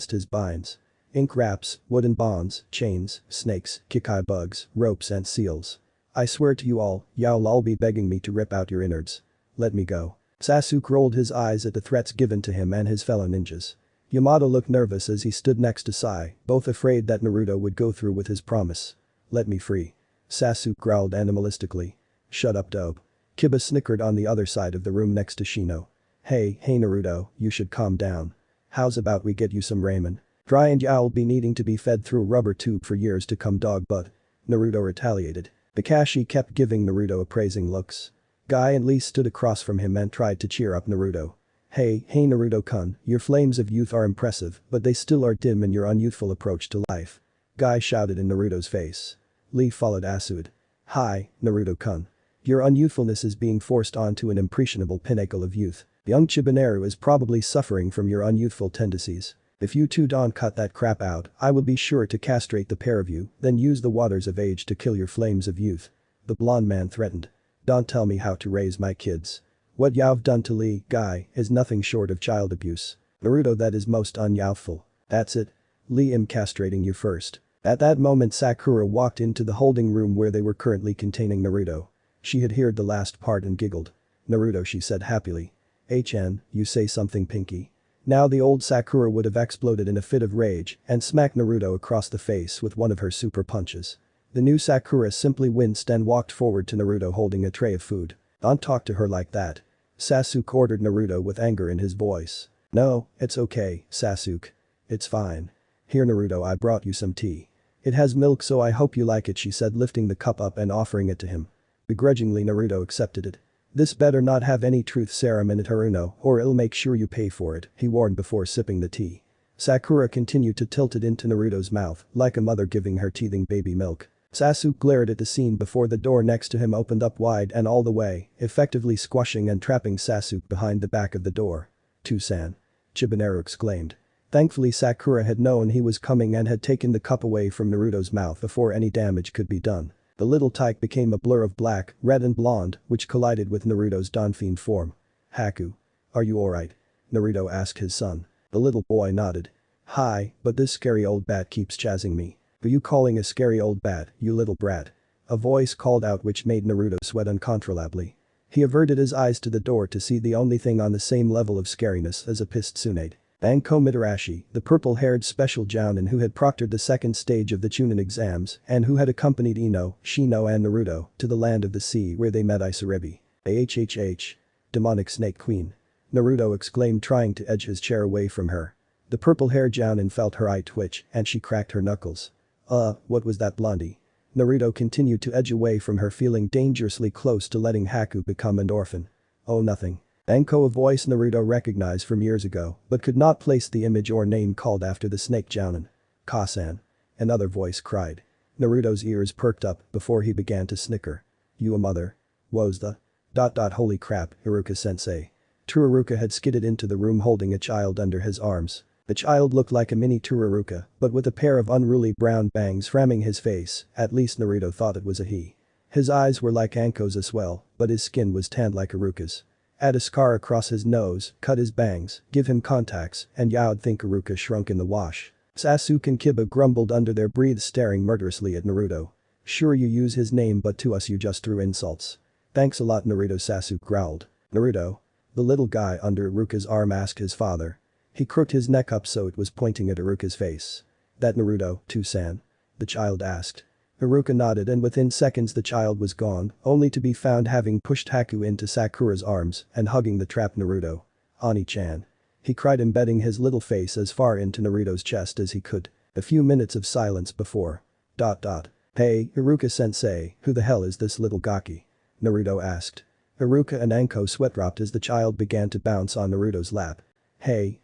against his binds. Ink wraps, wooden bonds, chains, snakes, kikai bugs, ropes and seals. I swear to you all, y'all all be begging me to rip out your innards. Let me go. Sasuke rolled his eyes at the threats given to him and his fellow ninjas. Yamato looked nervous as he stood next to Sai, both afraid that Naruto would go through with his promise. "Let me free." Sasuke growled animalistically. "Shut up, dope." Kiba snickered on the other side of the room next to Shino. Hey Naruto, you should calm down. How's about we get you some ramen? Dry and you'll be needing to be fed through a rubber tube for years to come, dog butt. Naruto retaliated. Kakashi kept giving Naruto appraising looks. Guy and Lee stood across from him and tried to cheer up Naruto. Hey Naruto-kun, your flames of youth are impressive, but they still are dim in your unyouthful approach to life. Guy shouted in Naruto's face. Lee followed suit. Hi, Naruto-kun. Your unyouthfulness is being forced onto an impressionable pinnacle of youth. Young Chibineru is probably suffering from your unyouthful tendencies. If you two don't cut that crap out, I will be sure to castrate the pair of you, then use the waters of age to kill your flames of youth. The blonde man threatened. Don't tell me how to raise my kids. What you've done to Lee, Guy, is nothing short of child abuse. Naruto, that is most unyouthful. That's it. Lee, am castrating you first. At that moment Sakura walked into the holding room where they were currently containing Naruto. She had heard the last part and giggled. Naruto, she said happily. HN, you say something, Pinky. Now the old Sakura would have exploded in a fit of rage and smacked Naruto across the face with one of her super punches. The new Sakura simply winced and walked forward to Naruto holding a tray of food. Don't talk to her like that. Sasuke ordered Naruto with anger in his voice. No, it's okay, Sasuke. It's fine. Here Naruto, I brought you some tea. It has milk, so I hope you like it, she said, lifting the cup up and offering it to him. Begrudgingly Naruto accepted it. This better not have any truth serum in it, Haruno, or it'll make sure you pay for it, he warned before sipping the tea. Sakura continued to tilt it into Naruto's mouth, like a mother giving her teething baby milk. Sasuke glared at the scene before the door next to him opened up wide and all the way, effectively squashing and trapping Sasuke behind the back of the door. "Tsunade!" Chibineru exclaimed. Thankfully Sakura had known he was coming and had taken the cup away from Naruto's mouth before any damage could be done. The little tyke became a blur of black, red and blonde, which collided with Naruto's Donphin form. "Haku. Are you alright?" Naruto asked his son. The little boy nodded. "Hi, but this scary old bat keeps chasing me." "Who you calling a scary old bat, you little brat?" A voice called out which made Naruto sweat uncontrollably. He averted his eyes to the door to see the only thing on the same level of scariness as a pissed Tsunade. Anko Mitarashi, the purple-haired special jounin who had proctored the second stage of the Chunin exams and who had accompanied Ino, Shino and Naruto to the land of the sea where they met Isorebi. "Ahhh. Demonic Snake Queen." Naruto exclaimed, trying to edge his chair away from her. The purple-haired jounin felt her eye twitch and she cracked her knuckles. What was that, blondie?" Naruto continued to edge away from her, feeling dangerously close to letting Haku become an orphan. "Oh, nothing." Anko, a voice Naruto recognized from years ago but could not place the image or name called after the snake jounin. "Kasan." Another voice cried. Naruto's ears perked up before he began to snicker. "You a mother? Wo's the? Holy crap, Iruka-sensei." Tsururuka had skidded into the room holding a child under his arms. The child looked like a mini Tsururuka, but with a pair of unruly brown bangs ramming his face, at least Naruto thought it was a he. His eyes were like Anko's as well, but his skin was tanned like Iruka's. Add a scar across his nose, cut his bangs, give him contacts, and you'd think Iruka shrunk in the wash. Sasuke and Kiba grumbled under their breath, staring murderously at Naruto. "Sure, you use his name, but to us you just threw insults." "Thanks a lot, Naruto," Sasuke growled. "Naruto?" The little guy under Iruka's arm asked his father. He crooked his neck up so it was pointing at Iruka's face. "That Naruto, Tsunade?" the child asked. Iruka nodded and within seconds the child was gone, only to be found having pushed Haku into Sakura's arms and hugging the trapped Naruto. "Ani-chan." he cried, embedding his little face as far into Naruto's chest as he could. A few minutes of silence before. "Hey, Iruka-sensei, who the hell is this little gaki?" Naruto asked. Iruka and Anko sweat-dropped as the child began to bounce on Naruto's lap. Hey,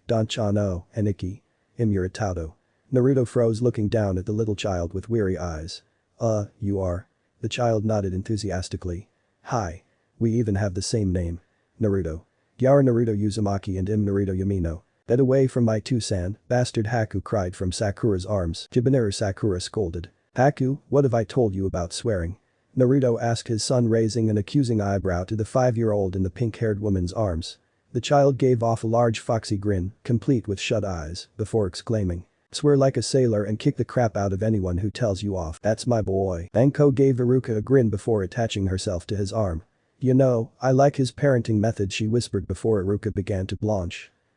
Donchano, Aniki. Imurataudo." Naruto froze, looking down at the little child with weary eyes. You are?" The child nodded enthusiastically. "Hi. We even have the same name. Naruto. Gyara Naruto Uzumaki and Naruto Yamino." "Get away from my Tsunade, bastard," Haku cried from Sakura's arms. Chibineru, Sakura scolded. "Haku, what have I told you about swearing?" Naruto asked his son, raising an accusing eyebrow to the 5-year-old in the pink-haired woman's arms. The child gave off a large foxy grin, complete with shut eyes, before exclaiming. "Swear like a sailor and kick the crap out of anyone who tells you off. That's my boy." Anko gave Iruka a grin before attaching herself to his arm. "You know, I like his parenting methods," she whispered before Iruka began to blanch.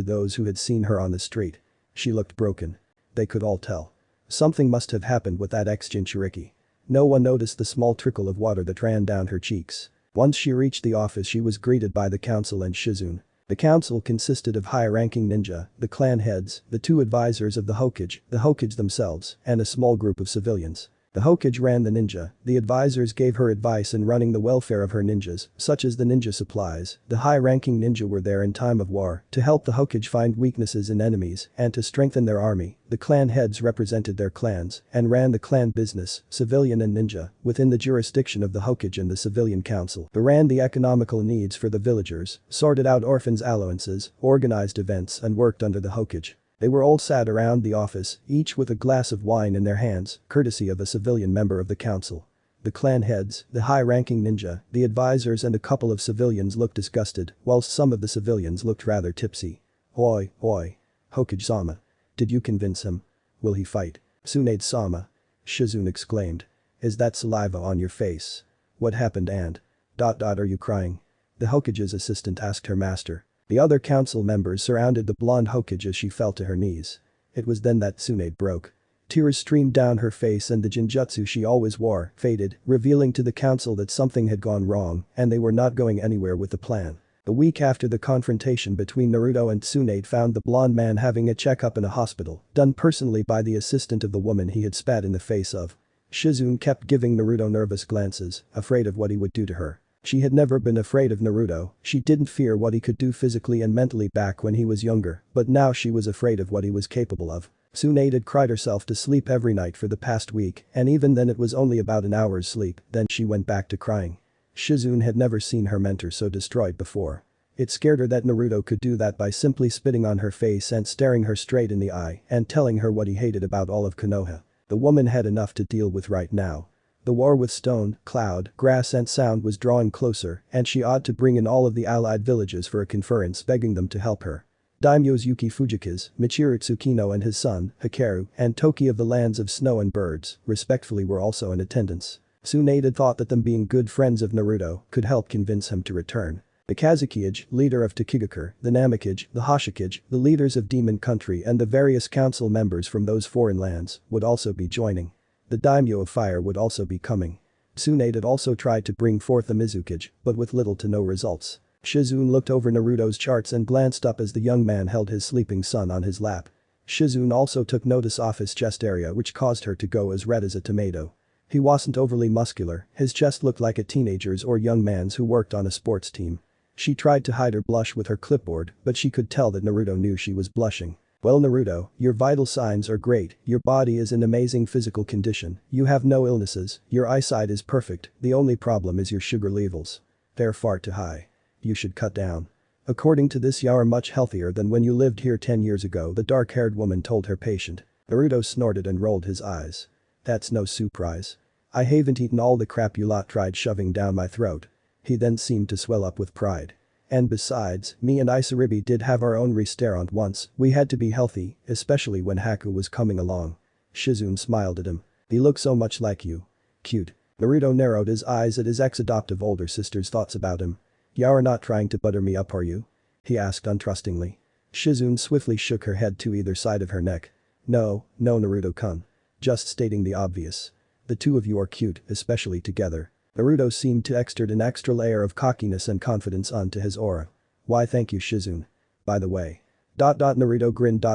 to those who had seen her on the street. She looked broken. They could all tell. Something must have happened with that ex-Jinchuriki. No one noticed the small trickle of water that ran down her cheeks. Once she reached the office she was greeted by the council and Shizune. The council consisted of high-ranking ninja, the clan heads, the two advisors of the Hokage themselves, and a small group of civilians. The Hokage ran the ninja, the advisors gave her advice in running the welfare of her ninjas, such as the ninja supplies, the high-ranking ninja were there in time of war to help the Hokage find weaknesses in enemies and to strengthen their army, the clan heads represented their clans and ran the clan business, civilian and ninja, within the jurisdiction of the Hokage and the civilian council. They ran the economical needs for the villagers, sorted out orphans' allowances, organized events and worked under the Hokage. They were all sat around the office, each with a glass of wine in their hands, courtesy of a civilian member of the council. The clan heads, the high-ranking ninja, the advisors and a couple of civilians looked disgusted, whilst some of the civilians looked rather tipsy. Oi, oi. Hokage-sama. Did you convince him? Will he fight? Tsunade-sama. Shizune exclaimed. Is that saliva on your face? What happened and? Are you crying? The Hokage's assistant asked her master. The other council members surrounded the blonde Hokage as she fell to her knees. It was then that Tsunade broke. Tears streamed down her face and the jinjutsu she always wore faded, revealing to the council that something had gone wrong and they were not going anywhere with the plan. A week after the confrontation between Naruto and Tsunade found the blonde man having a checkup in a hospital, done personally by the assistant of the woman he had spat in the face of. Shizune kept giving Naruto nervous glances, afraid of what he would do to her. She had never been afraid of Naruto, she didn't fear what he could do physically and mentally back when he was younger, but now she was afraid of what he was capable of. Tsunade had cried herself to sleep every night for the past week, and even then it was only about an hour's sleep, then she went back to crying. Shizune had never seen her mentor so destroyed before. It scared her that Naruto could do that by simply spitting on her face and staring her straight in the eye and telling her what he hated about all of Konoha. The woman had enough to deal with right now. The war with stone, cloud, grass and sound was drawing closer and she ought to bring in all of the allied villages for a conference begging them to help her. Daimyos Yuki Fujiki's, Michiru Tsukino and his son, Hikaru, and Toki of the lands of snow and birds, respectfully were also in attendance. Tsunade had thought that them being good friends of Naruto could help convince him to return. The Kazekage, leader of Tokigakure, the Namikage, the Hoshikage, the leaders of Demon Country and the various council members from those foreign lands would also be joining. The daimyo of fire would also be coming. Tsunade had also tried to bring forth the Mizukage, but with little to no results. Shizune looked over Naruto's charts and glanced up as the young man held his sleeping son on his lap. Shizune also took notice of his chest area which caused her to go as red as a tomato. He wasn't overly muscular, his chest looked like a teenager's or young man's who worked on a sports team. She tried to hide her blush with her clipboard, but she could tell that Naruto knew she was blushing. Well Naruto, your vital signs are great, your body is in amazing physical condition, you have no illnesses, your eyesight is perfect, the only problem is your sugar levels. They're far too high. You should cut down. According to this you are much healthier than when you lived here 10 years ago, the dark-haired woman told her patient. Naruto snorted and rolled his eyes. That's no surprise. I haven't eaten all the crap you lot tried shoving down my throat. He then seemed to swell up with pride. And besides, me and Isaribi did have our own restaurant once, we had to be healthy, especially when Haku was coming along. Shizune smiled at him. He looked so much like you. Cute. Naruto narrowed his eyes at his ex-adoptive older sister's thoughts about him. You're not trying to butter me up are you? He asked untrustingly. Shizune swiftly shook her head to either side of her neck. No, Naruto-kun. Just stating the obvious. The two of you are cute, especially together. Naruto seemed to exert an extra layer of cockiness and confidence onto his aura. Why thank you Shizune. By the way. Naruto grinned.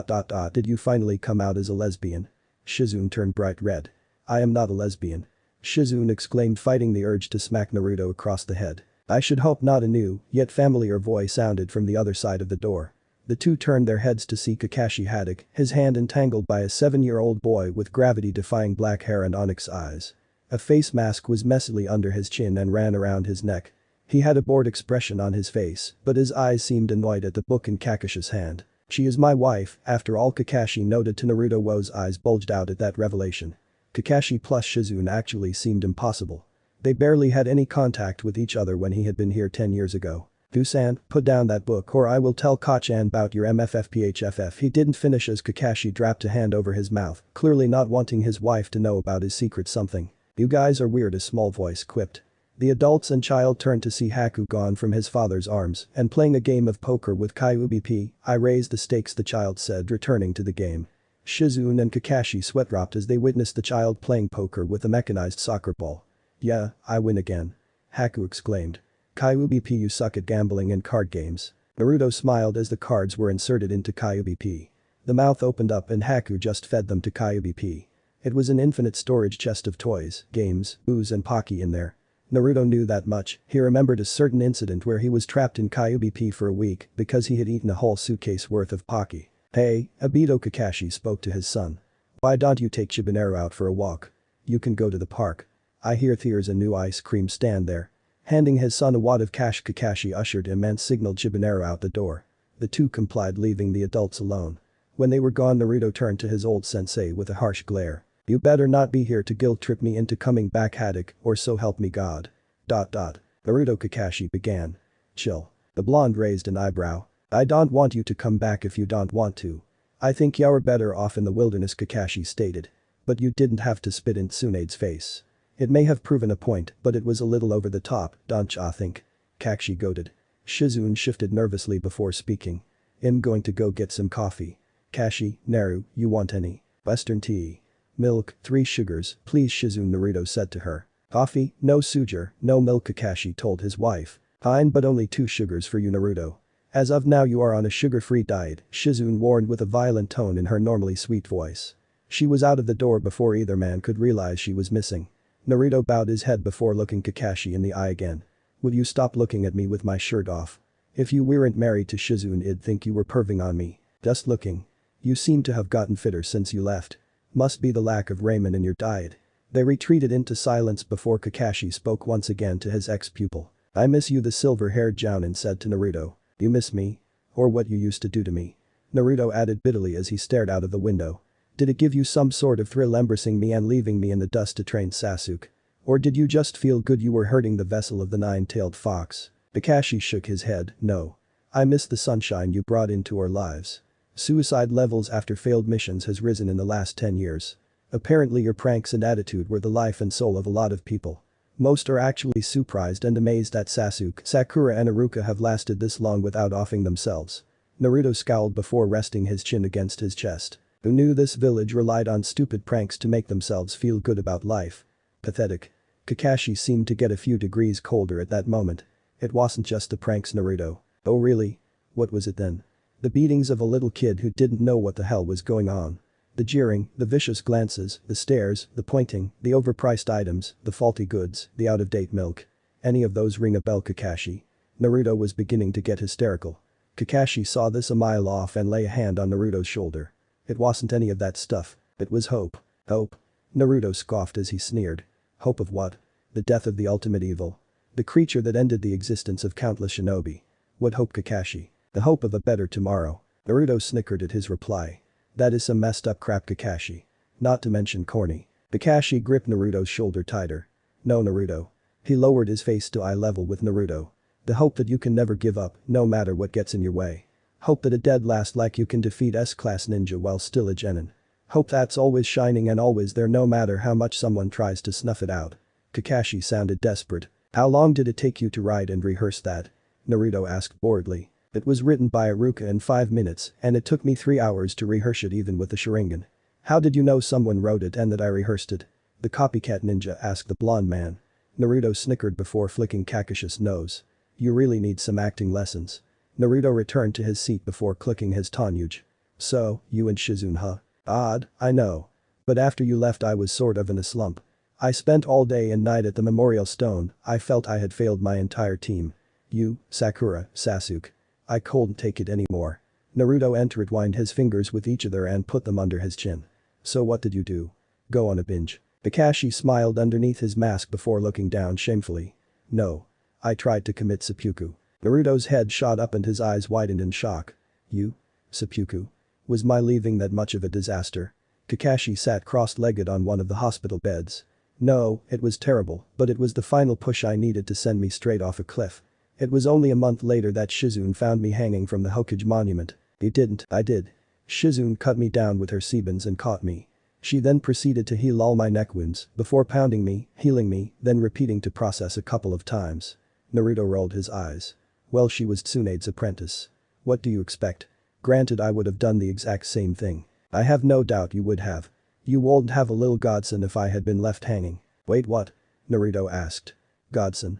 Did you finally come out as a lesbian? Shizune turned bright red. I am not a lesbian. Shizune exclaimed fighting the urge to smack Naruto across the head. I should hope not. A new, yet familiar voice sounded from the other side of the door. The two turned their heads to see Kakashi Haddock, his hand entangled by a 7-year-old boy with gravity-defying black hair and onyx eyes. A face mask was messily under his chin and ran around his neck. He had a bored expression on his face, but his eyes seemed annoyed at the book in Kakashi's hand. She is my wife, after all Kakashi noted to Naruto. Wo's eyes bulged out at that revelation. Kakashi plus Shizune actually seemed impossible. They barely had any contact with each other when he had been here 10 years ago. Dusan, put down that book or I will tell Kachan about your MFFPHFF. He didn't finish as Kakashi dropped a hand over his mouth, clearly not wanting his wife to know about his secret something. You guys are weird, a small voice quipped. The adults and child turned to see Haku gone from his father's arms and playing a game of poker with Kyubi P. I raised the stakes, the child said, returning to the game. Shizune and Kakashi sweat dropped as they witnessed the child playing poker with a mechanized soccer ball. Yeah, I win again. Haku exclaimed. Kyubi P, you suck at gambling and card games. Naruto smiled as the cards were inserted into Kyubi P. The mouth opened up and Haku just fed them to Kyubi P. It was an infinite storage chest of toys, games, booze and Pocky in there. Naruto knew that much. He remembered a certain incident where he was trapped in Kyubi P for a week because he had eaten a whole suitcase worth of Pocky. Hey, Obito, Kakashi spoke to his son. Why don't you take Shibanero out for a walk? You can go to the park. I hear there's a new ice cream stand there. Handing his son a wad of cash, Kakashi ushered him and signaled Shibanero out the door. The two complied, leaving the adults alone. When they were gone, Naruto turned to his old sensei with a harsh glare. You better not be here to guilt trip me into coming back, Haddock, or so help me God. .. Naruto, Kakashi began. Chill. The blonde raised an eyebrow. I don't want you to come back if you don't want to. I think you're better off in the wilderness, Kakashi stated. But you didn't have to spit in Tsunade's face. It may have proven a point, but it was a little over the top, don't ya think? Kakashi goaded. Shizune shifted nervously before speaking. I'm going to go get some coffee. Kashi, Naru, you want any? Western tea. Milk, 3 sugars, please, Shizune, Naruto said to her. Coffee, no sugar, no milk, Kakashi told his wife. Fine, but only 2 sugars for you, Naruto. As of now you are on a sugar-free diet, Shizune warned with a violent tone in her normally sweet voice. She was out of the door before either man could realize she was missing. Naruto bowed his head before looking Kakashi in the eye again. Will you stop looking at me with my shirt off? If you weren't married to Shizune, I'd think you were perving on me. Just looking. You seem to have gotten fitter since you left. Must be the lack of ramen in your diet. They retreated into silence before Kakashi spoke once again to his ex-pupil. I miss you, the silver-haired Jounin said to Naruto. You miss me? Or what you used to do to me? Naruto added bitterly as he stared out of the window. Did it give you some sort of thrill embracing me and leaving me in the dust to train Sasuke? Or did you just feel good you were hurting the vessel of the nine-tailed fox? Kakashi shook his head. No. I miss the sunshine you brought into our lives. Suicide levels after failed missions has risen in the last 10 years. Apparently your pranks and attitude were the life and soul of a lot of people. Most are actually surprised and amazed that Sasuke, Sakura and Iruka have lasted this long without offing themselves. Naruto scowled before resting his chin against his chest. Who knew this village relied on stupid pranks to make themselves feel good about life? Pathetic. Kakashi seemed to get a few degrees colder at that moment. It wasn't just the pranks, Naruto. Oh really? What was it then? The beatings of a little kid who didn't know what the hell was going on. The jeering, the vicious glances, the stares, the pointing, the overpriced items, the faulty goods, the out-of-date milk. Any of those ring a bell, Kakashi? Naruto was beginning to get hysterical. Kakashi saw this a mile off and lay a hand on Naruto's shoulder. It wasn't any of that stuff. It was hope. Hope? Naruto scoffed as he sneered. Hope of what? The death of the ultimate evil. The creature that ended the existence of countless shinobi. What hope, Kakashi? The hope of a better tomorrow. Naruto snickered at his reply. That is some messed up crap, Kakashi. Not to mention corny. Kakashi gripped Naruto's shoulder tighter. No, Naruto. He lowered his face to eye level with Naruto. The hope that you can never give up, no matter what gets in your way. Hope that a dead last like you can defeat S-class ninja while still a genin. Hope that's always shining and always there no matter how much someone tries to snuff it out. Kakashi sounded desperate. How long did it take you to write and rehearse that? Naruto asked boredly. It was written by Iruka in 5 minutes and it took me 3 hours to rehearse it even with the Sharingan. How did you know someone wrote it and that I rehearsed it? The copycat ninja asked the blonde man. Naruto snickered before flicking Kakashi's nose. You really need some acting lessons. Naruto returned to his seat before clicking his Tanyuj. So, you and Shizune, huh? Odd, I know. But after you left I was sort of in a slump. I spent all day and night at the memorial stone, I felt I had failed my entire team. You, Sakura, Sasuke. I couldn't take it anymore. Naruto intertwined his fingers with each other and put them under his chin. So what did you do? Go on a binge. Kakashi smiled underneath his mask before looking down shamefully. No. I tried to commit seppuku. Naruto's head shot up and his eyes widened in shock. You? Seppuku? Was my leaving that much of a disaster? Kakashi sat cross-legged on one of the hospital beds. No, it was terrible, but it was the final push I needed to send me straight off a cliff. It was only a month later that Shizune found me hanging from the Hokage monument. You didn't, I did. Shizune cut me down with her sebans and caught me. She then proceeded to heal all my neck wounds before pounding me, healing me, then repeating the process a couple of times. Naruto rolled his eyes. Well, she was Tsunade's apprentice. What do you expect? Granted, I would have done the exact same thing. I have no doubt you would have. You wouldn't have a little godson if I had been left hanging. Wait, what? Naruto asked. Godson.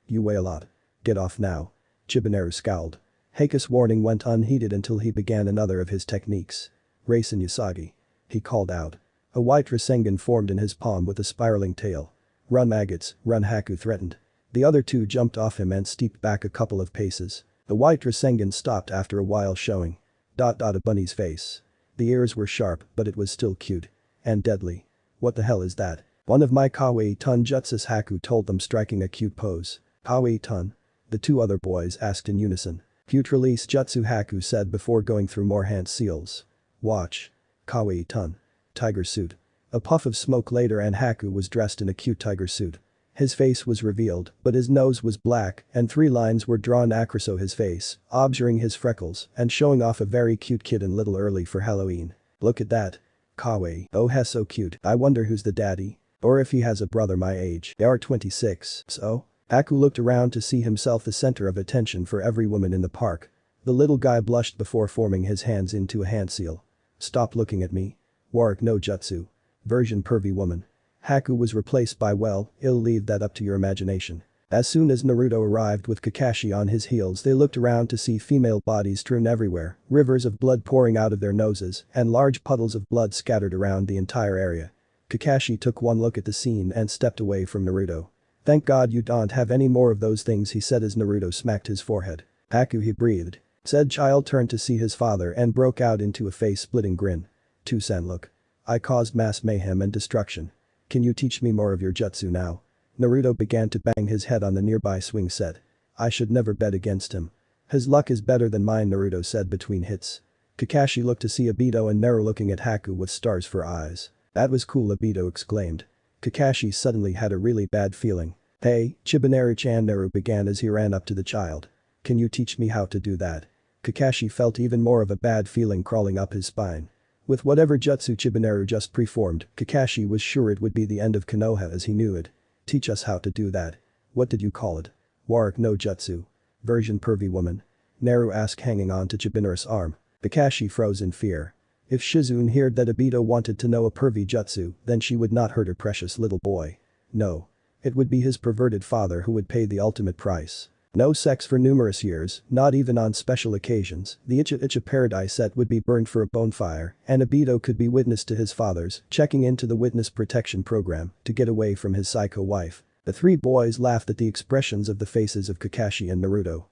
You weigh a lot. Get off now. Chibineru scowled. Haku's warning went unheeded until he began another of his techniques. Race and Usagi. He called out. A white Rasengan formed in his palm with a spiraling tail. Run maggots, run, Haku threatened. The other two jumped off him and stepped back a couple of paces. The white Rasengan stopped after a while showing. A bunny's face. The ears were sharp but it was still cute. And deadly. What the hell is that? One of my kawaii-tun jutsus, Haku told them, striking a cute pose. Kawaii-tun? The two other boys asked in unison. Cute release jutsu, Haku said before going through more hand seals. Watch. Kawaii-tun. Tiger suit. A puff of smoke later and Haku was dressed in a cute tiger suit. His face was revealed, but his nose was black and 3 lines were drawn across his face, obscuring his freckles and showing off a very cute kid and little early for Halloween. Look at that. Kawaii. Oh, he's so cute. I wonder who's the daddy. Or if he has a brother my age. They are 26, so? Haku looked around to see himself the center of attention for every woman in the park. The little guy blushed before forming his hands into a hand seal. Stop looking at me. Warwick no jutsu. Version pervy woman. Haku was replaced by well, I'll leave that up to your imagination. As soon as Naruto arrived with Kakashi on his heels, they looked around to see female bodies strewn everywhere, rivers of blood pouring out of their noses, and large puddles of blood scattered around the entire area. Kakashi took one look at the scene and stepped away from Naruto. Thank God you don't have any more of those things, he said as Naruto smacked his forehead. Haku, he breathed. Said child turned to see his father and broke out into a face-splitting grin. Tusan, look. I caused mass mayhem and destruction. Can you teach me more of your jutsu now? Naruto began to bang his head on the nearby swing set. I should never bet against him. His luck is better than mine, Naruto said between hits. Kakashi looked to see Obito and Naru looking at Haku with stars for eyes. That was cool, Obito exclaimed. Kakashi suddenly had a really bad feeling. Hey, Chibineru-chan, Naru began as he ran up to the child. Can you teach me how to do that? Kakashi felt even more of a bad feeling crawling up his spine. With whatever jutsu Chibineru just preformed, Kakashi was sure it would be the end of Konoha as he knew it. Teach us how to do that. What did you call it? Warrick no jutsu. Version pervy woman. Naru asked hanging on to Chibineru's arm. Kakashi froze in fear. If Shizune heard that Obito wanted to know a pervy jutsu, then she would not hurt her precious little boy. No. It would be his perverted father who would pay the ultimate price. No sex for numerous years, not even on special occasions, the Icha Icha Paradise set would be burned for a bonfire, and Obito could be witness to his father's checking into the witness protection program to get away from his psycho wife. The three boys laughed at the expressions of the faces of Kakashi and Naruto.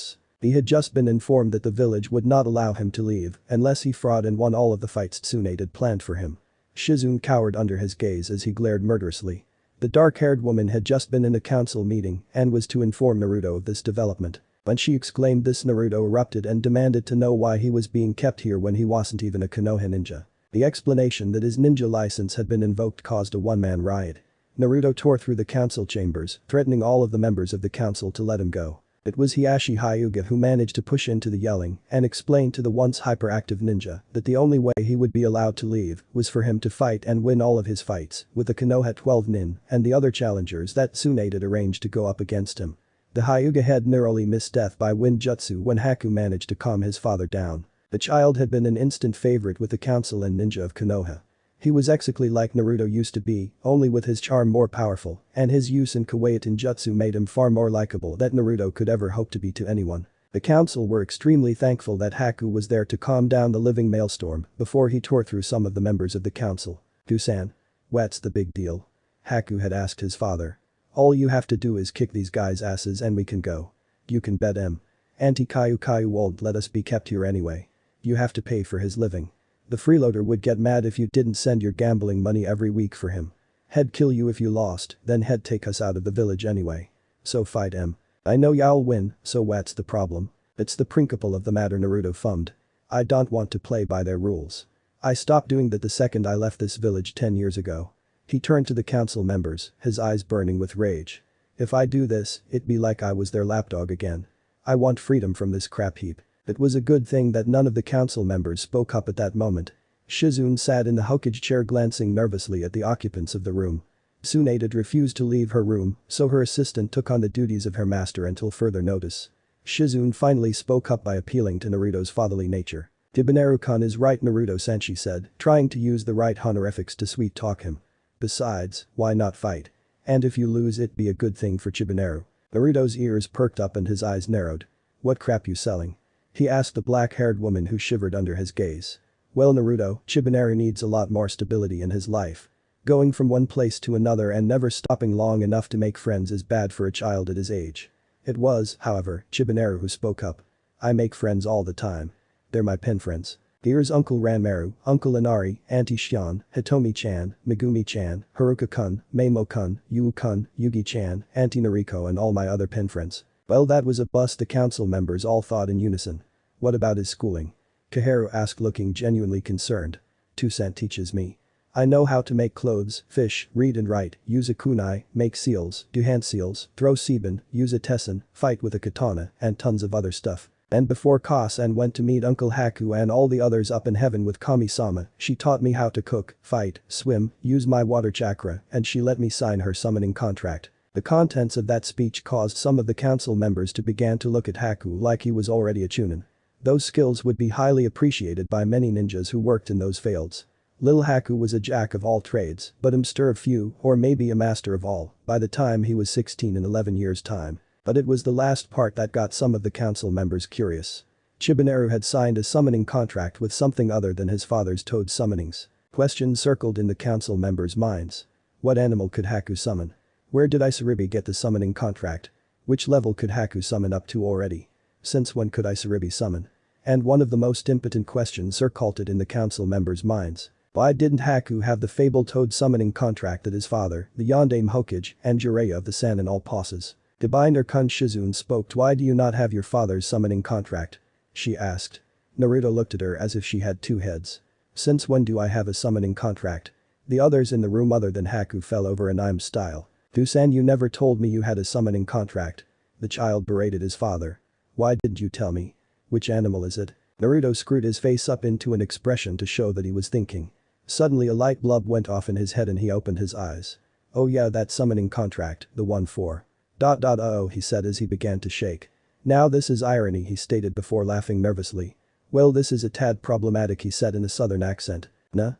000000000000000000000000000000000000000000000000000000000000000000000000000000000000000000000000000000000000000000000000000000000000000000000000000000000000000000000000000000000000000000000000000000000000000000000000000000000000000000000000000000000000000000000000000000000000000000000000000000000000000000000000000000000000000000000000000000000 Shizune cowered under his gaze as he glared and won all of the fights Tsunade had planned for him. Shizune cowered under his gaze as he glared murderously. The dark-haired woman had just been in a council meeting and was to inform Naruto of this development. When she exclaimed this, Naruto erupted and demanded to know why he was being kept here when he wasn't even a Konoha ninja. The explanation that his ninja license had been invoked caused a one-man riot. Naruto tore through the council chambers, threatening all of the members of the council to let him go. It was Hiashi Hyuga who managed to push into the yelling and explain to the once hyperactive ninja that the only way he would be allowed to leave was for him to fight and win all of his fights with the Konoha 12 nin and the other challengers that Tsunade had arranged to go up against him. The Hyuga had narrowly missed death by wind jutsu when Haku managed to calm his father down. The child had been an instant favorite with the council and ninja of Konoha. He was exactly like Naruto used to be, only with his charm more powerful, and his use in Kawaiian jutsu made him far more likable than Naruto could ever hope to be to anyone. The council were extremely thankful that Haku was there to calm down the living maelstrom before he tore through some of the members of the council. "Dusan? What's the big deal?" Haku had asked his father. "All you have to do is kick these guys' asses and we can go. You can bet him. Auntie Kayu won't let us be kept here anyway. You have to pay for his living. The freeloader would get mad if you didn't send your gambling money every week for him. He'd kill you if you lost, then he'd take us out of the village anyway. So fight him. I know y'all win, so what's the problem?" "It's the principle of the matter," Naruto fummed. "I don't want to play by their rules. I stopped doing that the second I left this village 10 years ago." He turned to the council members, his eyes burning with rage. "If I do this, it'd be like I was their lapdog again. I want freedom from this crap heap." It was a good thing that none of the council members spoke up at that moment. Shizune sat in the Hokage chair glancing nervously at the occupants of the room. Tsunade had refused to leave her room, so her assistant took on the duties of her master until further notice. Shizune finally spoke up by appealing to Naruto's fatherly nature. "Chibineru-kun is right," Naruto-san, she said, trying to use the right honorifics to sweet-talk him. "Besides, why not fight? And if you lose it'd be a good thing for Chibineru." Naruto's ears perked up and his eyes narrowed. "What crap you selling?" he asked the black-haired woman who shivered under his gaze. "Well, Naruto, Chibineru needs a lot more stability in his life. Going from one place to another and never stopping long enough to make friends is bad for a child at his age." It was, however, Chibineru who spoke up. "I make friends all the time. They're my pen friends. Here's Uncle Ranmaru, Uncle Inari, Auntie Shion, Hitomi-chan, Megumi-chan, Haruka-kun, Meimo-kun, Yu-kun, Yugi-chan, Auntie Noriko and all my other pen friends." Well, that was a bust, the council members all thought in unison. "What about his schooling?" Kaharu asked, looking genuinely concerned. "Toussaint teaches me. I know how to make clothes, fish, read and write, use a kunai, make seals, do hand seals, throw seben, use a tessen, fight with a katana, and tons of other stuff. And before Kosan went to meet Uncle Haku and all the others up in heaven with Kami-sama, she taught me how to cook, fight, swim, use my water chakra, and she let me sign her summoning contract." The contents of that speech caused some of the council members to begin to look at Haku like he was already a chunin. Those skills would be highly appreciated by many ninjas who worked in those fields. Lil Haku was a jack of all trades, but a master of few, or maybe a master of all, by the time he was 16 in 11 years' time. But it was the last part that got some of the council members curious. Chibineru had signed a summoning contract with something other than his father's toad summonings. Questions circled in the council members' minds. What animal could Haku summon? Where did Isaribi get the summoning contract? Which level could Haku summon up to already? Since when could Isaribi summon? And one of the most impotent questions circled in the council members' minds. Why didn't Haku have the fabled toad summoning contract that his father, the Yondaime Hokage, and Jiraiya of the Sannin all possess? Chibineru-kun, Shizune spoke. "Why do you not have your father's summoning contract?" she asked. Naruto looked at her as if she had two heads. "Since when do I have a summoning contract?" The others in the room other than Haku fell over in I'm style. "Tsunade, you never told me you had a summoning contract." The child berated his father. "Why didn't you tell me? Which animal is it?" Naruto screwed his face up into an expression to show that he was thinking. Suddenly a light bulb went off in his head and he opened his eyes. "Oh yeah, that summoning contract, the one for. Oh," he said as he began to shake. "Now this is irony," he stated before laughing nervously. "Well, this is a tad problematic," he said in a southern accent. Nah.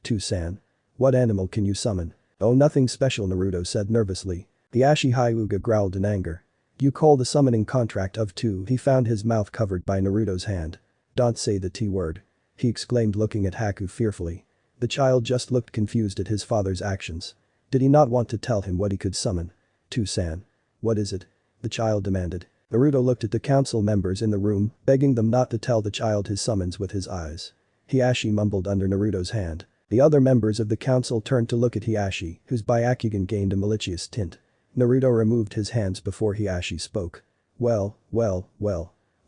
Tsunade. What animal can you summon?" "Oh, nothing special," Naruto said nervously. The Ashi Hyuga growled in anger. "You call the summoning contract of two?" He found his mouth covered by Naruto's hand. "Don't say the T word," he exclaimed looking at Haku fearfully. The child just looked confused at his father's actions. Did he not want to tell him what he could summon? "Tsunade. What is it?" the child demanded. Naruto looked at the council members in the room, begging them not to tell the child his summons with his eyes. Hiashi mumbled under Naruto's hand. The other members of the council turned to look at Hiashi, whose Byakugan gained a malicious tint. Naruto removed his hands before Hiashi spoke. Well.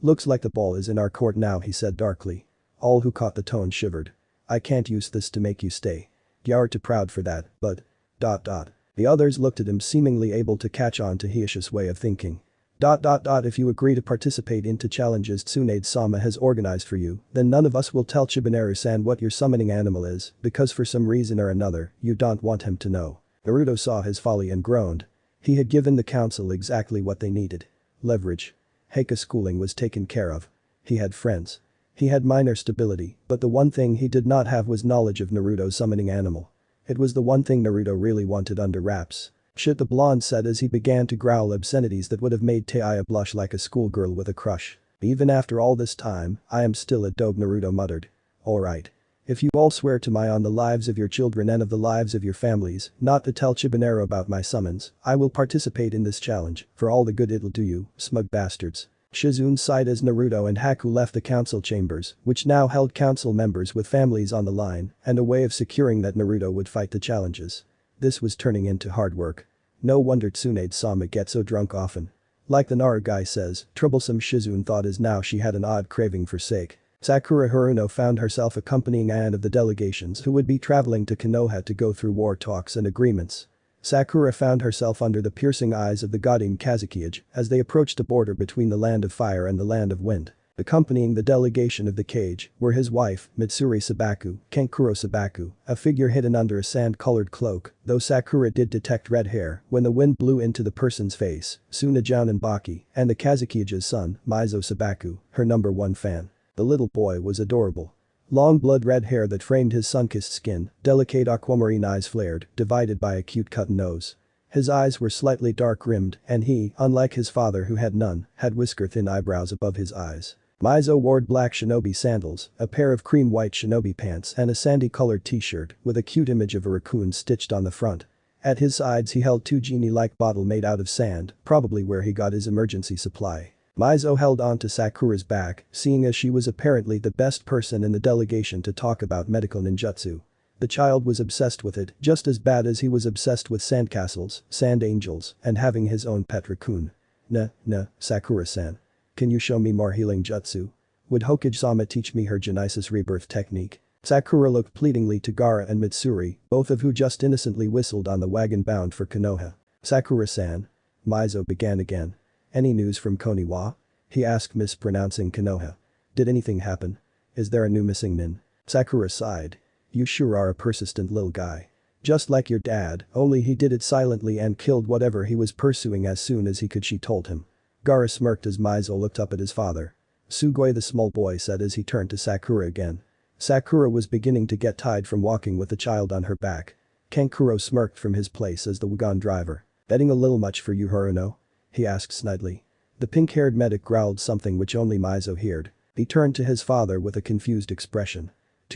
Looks like the ball is in our court now, he said darkly. All who caught the tone shivered. "I can't use this to make you stay. You're too proud for that, but. The others looked at him seemingly able to catch on to Hiashi's way of thinking. If you agree to participate into challenges Tsunade-sama has organized for you, then none of us will tell Chibimaru-san what your summoning animal is, because for some reason or another, you don't want him to know." Naruto saw his folly and groaned. He had given the council exactly what they needed. Leverage. Heika's schooling was taken care of. He had friends. He had minor stability, but the one thing he did not have was knowledge of Naruto's summoning animal. It was the one thing Naruto really wanted under wraps. "Shit," the blonde said as he began to growl obscenities that would have made Taiya blush like a schoolgirl with a crush. "Even after all this time, I am still a dope," Naruto muttered. "Alright. If you all swear to me on the lives of your children and of the lives of your families, not to tell Chibimaru about my summons, I will participate in this challenge, for all the good it'll do you, smug bastards." Shizune sighed as Naruto and Haku left the council chambers, which now held council members with families on the line, and a way of securing that Naruto would fight the challenges. This was turning into hard work. No wonder Tsunade-sama gets so drunk often. Like the Naru guy says, troublesome Shizune thought as now she had an odd craving for sake. Sakura Haruno found herself accompanying one of the delegations who would be traveling to Konoha to go through war talks and agreements. Sakura found herself under the piercing eyes of the Godin Kazekage as they approached the border between the land of fire and the land of wind. Accompanying the delegation of the cage were his wife, Mitsuri Sabaku, Kenkuro Sabaku, a figure hidden under a sand-colored cloak, though Sakura did detect red hair when the wind blew into the person's face, Tsunajoun Baki, and the Kazekage's son, Maizo Sabaku, her number one fan. The little boy was adorable. Long blood-red hair that framed his sun-kissed skin, delicate aquamarine eyes flared, divided by a cute cut nose. His eyes were slightly dark-rimmed, and he, unlike his father who had none, had whisker-thin eyebrows above his eyes. Maizo wore black shinobi sandals, a pair of cream-white shinobi pants and a sandy-colored t-shirt with a cute image of a raccoon stitched on the front. At his sides he held two genie-like bottles made out of sand, probably where he got his emergency supply. Maizo held on to Sakura's back, seeing as she was apparently the best person in the delegation to talk about medical ninjutsu. The child was obsessed with it, just as bad as he was obsessed with sandcastles, sand angels, and having his own pet raccoon. Nah, Sakura-san. Can you show me more healing jutsu? Would Hokage-sama teach me her Genesis rebirth technique? Sakura looked pleadingly to Gara and Mitsuri, both of who just innocently whistled on the wagon bound for Konoha. "Sakura-san." Maizo began again. "Any news from Konoha?" he asked, mispronouncing Konoha. "Did anything happen? Is there a new missing nin?" Sakura sighed. "You sure are a persistent little guy. Just like your dad, only he did it silently and killed whatever he was pursuing as soon as he could," she told him. Gara smirked as Maizo looked up at his father. "Sugoi," the small boy said as he turned to Sakura again. Sakura was beginning to get tired from walking with the child on her back. Kenkuro smirked from his place as the wagon driver. "Betting a little much for you, Haruno?" he asked snidely. The pink-haired medic growled something which only Maizo heard. He turned to his father with a confused expression.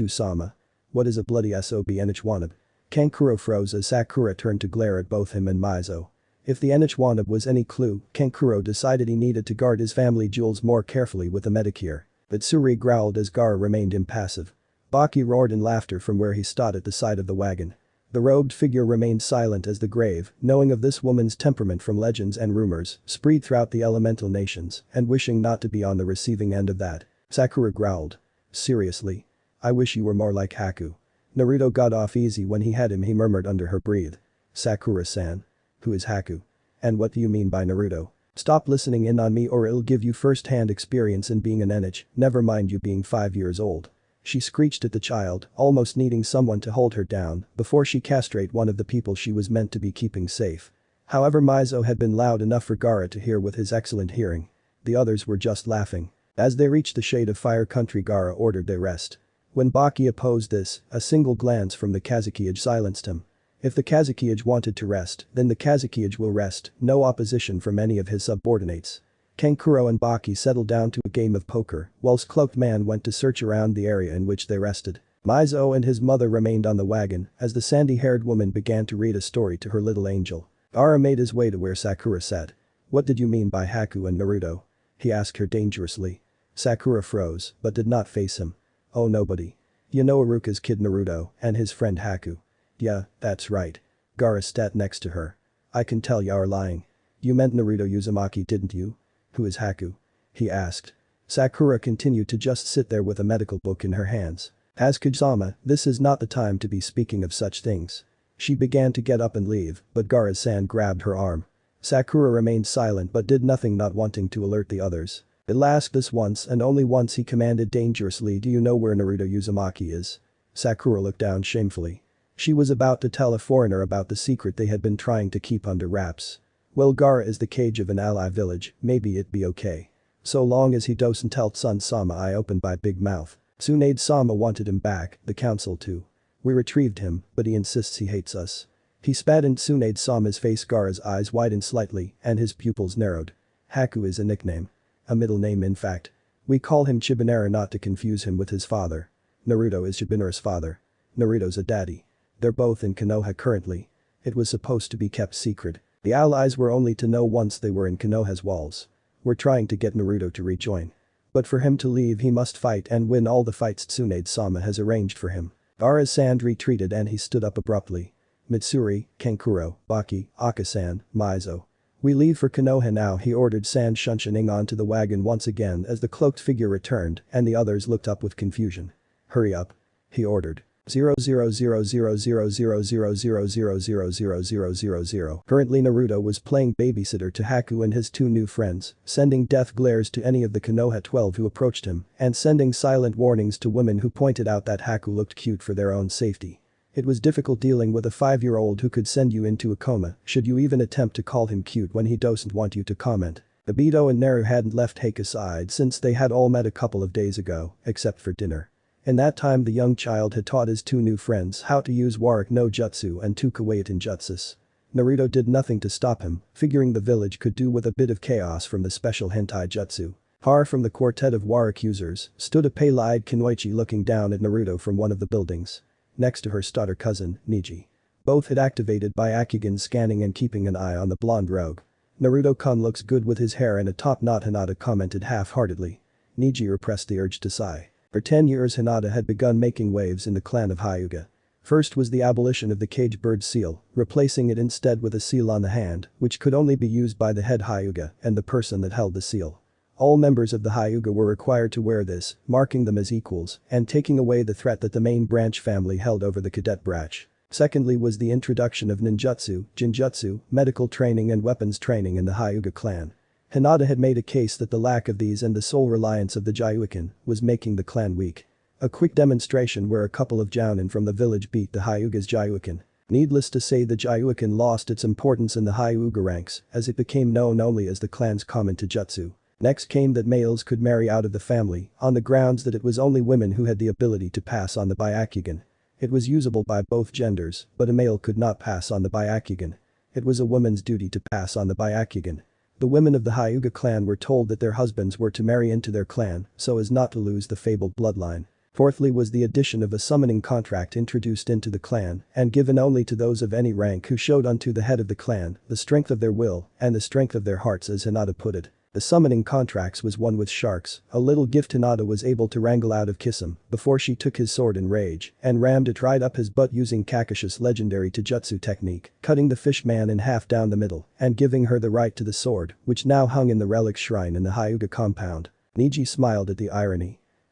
"Sama. What is a bloody sob Enichwanab?" Kenkuro froze as Sakura turned to glare at both him and Maizo. If the Enichwanab was any clue, Kenkuro decided he needed to guard his family jewels more carefully with a medicure. But Suri growled as Gara remained impassive. Baki roared in laughter from where he stood at the side of the wagon. The robed figure remained silent as the grave, knowing of this woman's temperament from legends and rumors, spread throughout the elemental nations, and wishing not to be on the receiving end of that. Sakura growled. "Seriously? I wish you were more like Haku." Naruto got off easy when he had him, he murmured under her breath. Sakura-san. Who is Haku? And what do you mean by Naruto? Stop listening in on me or it'll give you first-hand experience in being an enich, never mind you being 5 years old. She screeched at the child, almost needing someone to hold her down before she castrate one of the people she was meant to be keeping safe. However, Mizo had been loud enough for Gara to hear with his excellent hearing. The others were just laughing. As they reached the shade of fire country, Gara ordered they rest. When Baki opposed this, a single glance from the Kazekage silenced him. If the Kazekage wanted to rest, then the Kazekage will rest, no opposition from any of his subordinates. Kankuro and Baki settled down to a game of poker, whilst Cloaked Man went to search around the area in which they rested. Mizo and his mother remained on the wagon as the sandy-haired woman began to read a story to her little angel. Gara made his way to where Sakura sat. What did you mean by Haku and Naruto? He asked her dangerously. Sakura froze, but did not face him. Oh, nobody. You know Iruka's kid Naruto and his friend Haku. Yeah, that's right. Gara sat next to her. I can tell you're lying. You meant Naruto Uzumaki, didn't you? Who is Haku? He asked. Sakura continued to just sit there with a medical book in her hands. As Kazama, this is not the time to be speaking of such things. She began to get up and leave, but Gara-san grabbed her arm. Sakura remained silent but did nothing, not wanting to alert the others. He'll ask this once and only once, he commanded dangerously. Do you know where Naruto Uzumaki is? Sakura looked down shamefully. She was about to tell a foreigner about the secret they had been trying to keep under wraps. Well, Gara is the cage of an ally village, maybe it'd be okay. So long as he doesn't tell Tsun-sama I opened by big mouth. Tsunade-sama wanted him back, the council too. We retrieved him, but he insists he hates us. He spat in Tsunade-sama's face. Gara's eyes widened slightly and his pupils narrowed. Haku is a nickname. A middle name, in fact. We call him Chibinera not to confuse him with his father. Naruto is Chibinera's father. Naruto's a daddy. They're both in Konoha currently. It was supposed to be kept secret. The allies were only to know once they were in Konoha's walls. We're trying to get Naruto to rejoin. But for him to leave he must fight and win all the fights Tsunade-sama has arranged for him. Gara-san retreated and he stood up abruptly. Mitsuri, Kankuro, Baki, Aka-san, Mizo. We leave for Konoha now, he ordered, San shunshining onto the wagon once again as the cloaked figure returned and the others looked up with confusion. Hurry up. He ordered. 000000000000000. Currently Naruto was playing babysitter to Haku and his two new friends, sending death glares to any of the Konoha 12 who approached him and sending silent warnings to women who pointed out that Haku looked cute for their own safety. It was difficult dealing with a 5-year-old who could send you into a coma should you even attempt to call him cute when he doesn't want you to comment. Obito and Naru hadn't left Heika's side since they had all met a couple of days ago, except for dinner. In that time the young child had taught his two new friends how to use Warwick no Jutsu and two Kawaiian Jutsus. Naruto did nothing to stop him, figuring the village could do with a bit of chaos from the special hentai jutsu. Far from the quartet of Warwick users stood a pale-eyed Kunoichi looking down at Naruto from one of the buildings. Next to her stood her cousin, Niji. Both had activated Byakugan scanning and keeping an eye on the blonde rogue. Naruto-kun looks good with his hair in a top knot, Hinata commented half-heartedly. Niji repressed the urge to sigh. For 10 years Hinata had begun making waves in the clan of Hyuga. First was the abolition of the cage bird seal, replacing it instead with a seal on the hand, which could only be used by the head Hyuga and the person that held the seal. All members of the Hyuga were required to wear this, marking them as equals and taking away the threat that the main branch family held over the cadet branch. Secondly was the introduction of ninjutsu, jinjutsu, medical training and weapons training in the Hyuga clan. Hinata had made a case that the lack of these and the sole reliance of the Jayukin was making the clan weak. A quick demonstration where a couple of jounin from the village beat the Hyuga's Jayukin. Needless to say the Jayukin lost its importance in the Hyuga ranks as it became known only as the clan's common taijutsu. Next came that males could marry out of the family on the grounds that it was only women who had the ability to pass on the Byakugan. It was usable by both genders, but a male could not pass on the Byakugan. It was a woman's duty to pass on the Byakugan. The women of the Hyuga clan were told that their husbands were to marry into their clan so as not to lose the fabled bloodline. Fourthly was the addition of a summoning contract introduced into the clan and given only to those of any rank who showed unto the head of the clan the strength of their will and the strength of their hearts, as Hinata put it. The summoning contracts was one with sharks, a little gift Hinata was able to wrangle out of Kisame before she took his sword in rage and rammed it right up his butt using Kakashi's legendary taijutsu technique, cutting the fish man in half down the middle and giving her the right to the sword, which now hung in the relic shrine in the Hyuga compound. Niji smiled at the irony.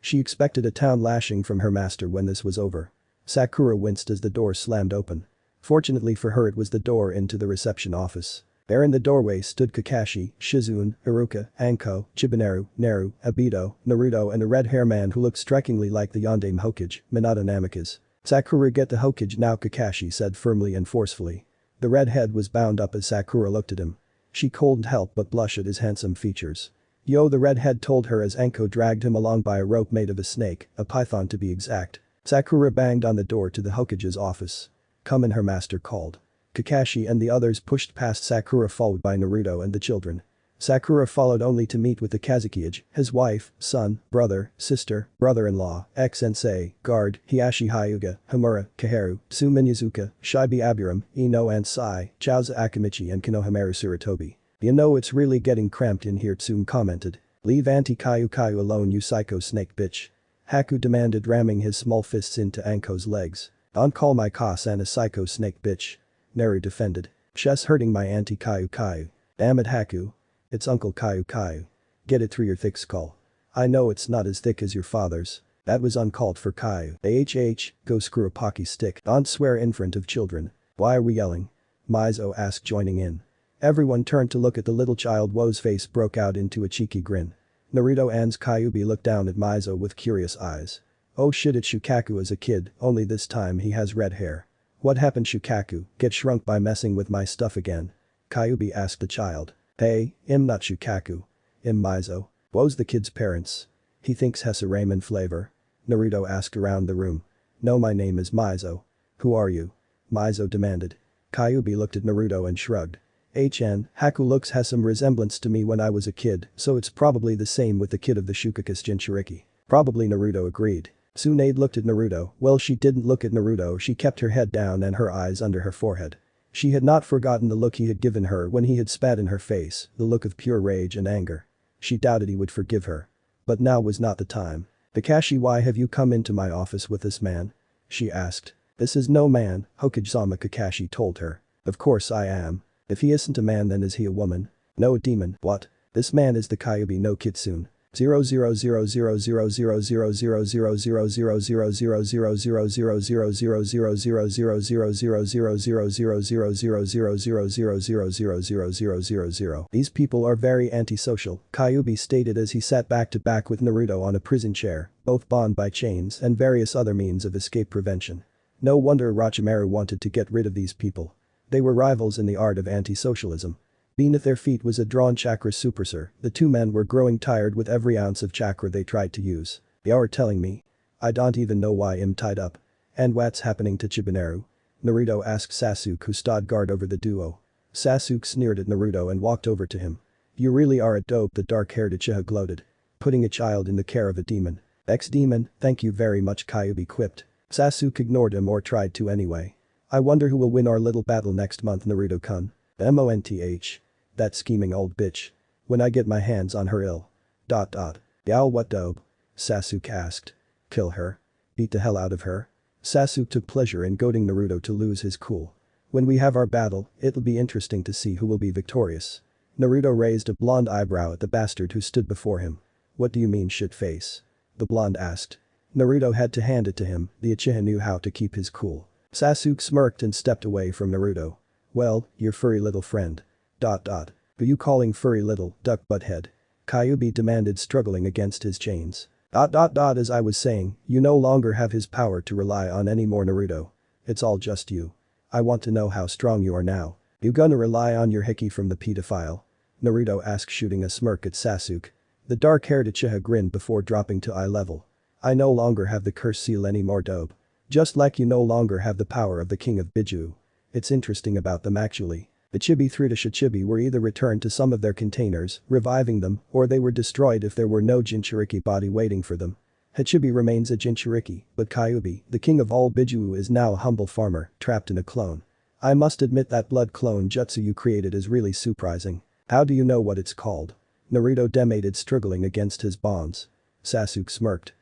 She expected a town lashing from her master when this was over. Sakura winced as the door slammed open. Fortunately for her it was the door into the reception office. There in the doorway stood Kakashi, Shizune, Iruka, Anko, Chibimaru, Naru, Obito, Naruto and a red hair man who looked strikingly like the Yondaime Hokage, Minato Namikaze. Sakura get the Hokage now, Kakashi said firmly and forcefully. The red head was bound up as Sakura looked at him. She couldn't help but blush at his handsome features. Yo, the redhead told her as Anko dragged him along by a rope made of a snake, a python to be exact. Sakura banged on the door to the Hokage's office. Come in, her master called. Kakashi and the others pushed past Sakura followed by Naruto and the children. Sakura followed only to meet with the Kazekage, his wife, son, brother, sister, brother-in-law, ex-sensei, guard, Hiashi Hyuga, Hamura, Kaharu, Tsuminyazuka, Shibi Aburam, Ino and Sai, Chauza Akimichi and Konohamaru Suratobi. You know it's really getting cramped in here, Tsum commented. Leave Auntie Kayu alone, you psycho snake bitch. Haku demanded, ramming his small fists into Anko's legs. Don't call my Ka-san a psycho snake bitch. Naru defended. Chess hurting my Auntie Kayu. Damn it, Haku. It's Uncle Kayu. Get it through your thick skull. I know it's not as thick as your father's. That was uncalled for, Kyu. Go screw a pocky stick. Don't swear in front of children. Why are we yelling? Mizo asked, joining in. Everyone turned to look at the little child. Woe's face broke out into a cheeky grin. Naruto and Kyubi looked down at Mizo with curious eyes. Oh shit, it's Shukaku as a kid, only this time he has red hair. What happened, Shukaku? Get shrunk by messing with my stuff again? Kyubi asked the child. Hey, not Shukaku. Mizo. Woe's the kid's parents. He thinks has a ramen flavor? Naruto asked around the room. No, my name is Mizo. Who are you? Mizo demanded. Kyubi looked at Naruto and shrugged. Haku looks has some resemblance to me when I was a kid, so it's probably the same with the kid of the Shukaku's Jinchuriki. Probably, Naruto agreed. Tsunade looked at Naruto. Well, she didn't look at Naruto, she kept her head down and her eyes under her forehead. She had not forgotten the look he had given her when he had spat in her face, the look of pure rage and anger. She doubted he would forgive her. But now was not the time. Kakashi, why have you come into my office with this man? She asked. This is no man, Hokage-sama, Kakashi told her. Of course I am. If he isn't a man, then is he a woman? No, a demon. What? This man is the Kyubi no Kitsune. 0000000000000000000000000000000000000000000000000000000000000000000000000000000000000000000000000000000000000000000000000000000000000000000000000000000000000000000000000000000000000000000000000000000000000000000000000000000000000000000000000000000000000000000000000000000000000000000000000000000000000000000000000000000000000000000000000000000000000000000000000000000000000000000000000000000000000000000000000000000000000000000000000000000000000000000000000000000000000000000000000000000000000000000 No wonder Orochimaru wanted to get rid of these chains and various other means of escape prevention. No wonder Orochimaru wanted to get rid of these people. They were rivals in the art of anti-socialism. Beneath their feet was a drawn chakra supersur. The two men were growing tired with every ounce of chakra they tried to use. You're telling me? I don't even know why I'm tied up. And what's happening to Chibimaru? Naruto asked Sasuke, who stood guard over the duo. Sasuke sneered at Naruto and walked over to him. You really are a dope, the dark-haired Uchiha gloated. Putting a child in the care of a demon. Ex-demon, thank you very much, Kyubi quipped. Sasuke ignored him or tried to anyway. I wonder who will win our little battle next month, Naruto-kun. MONTH. That scheming old bitch. When I get my hands on her Yow, what dope? Sasuke asked. Kill her? Beat the hell out of her? Sasuke took pleasure in goading Naruto to lose his cool. When we have our battle, it'll be interesting to see who will be victorious. Naruto raised a blonde eyebrow at the bastard who stood before him. What do you mean, shit-face? The blonde asked. Naruto had to hand it to him, the Uchiha knew how to keep his cool. Sasuke smirked and stepped away from Naruto. Well, your furry little friend. Who you calling furry little, duck butthead? Kyubi demanded, struggling against his chains. As I was saying, you no longer have his power to rely on anymore, Naruto. It's all just you. I want to know how strong you are now. You gonna rely on your hickey from the pedophile? Naruto asked, shooting a smirk at Sasuke. The dark-haired Uchiha grinned before dropping to eye level. I no longer have the curse seal anymore, dope. Just like you no longer have the power of the king of Biju. It's interesting about them actually. The Chibi 3 to Shichibi were either returned to some of their containers, reviving them, or they were destroyed if there were no Jinchuriki body waiting for them. Hachibi remains a Jinchuriki, but Kyubi, the king of all Biju, is now a humble farmer, trapped in a clone. I must admit that blood clone jutsu you created is really surprising. How do you know what it's called? Naruto demanded, struggling against his bonds. Sasuke smirked.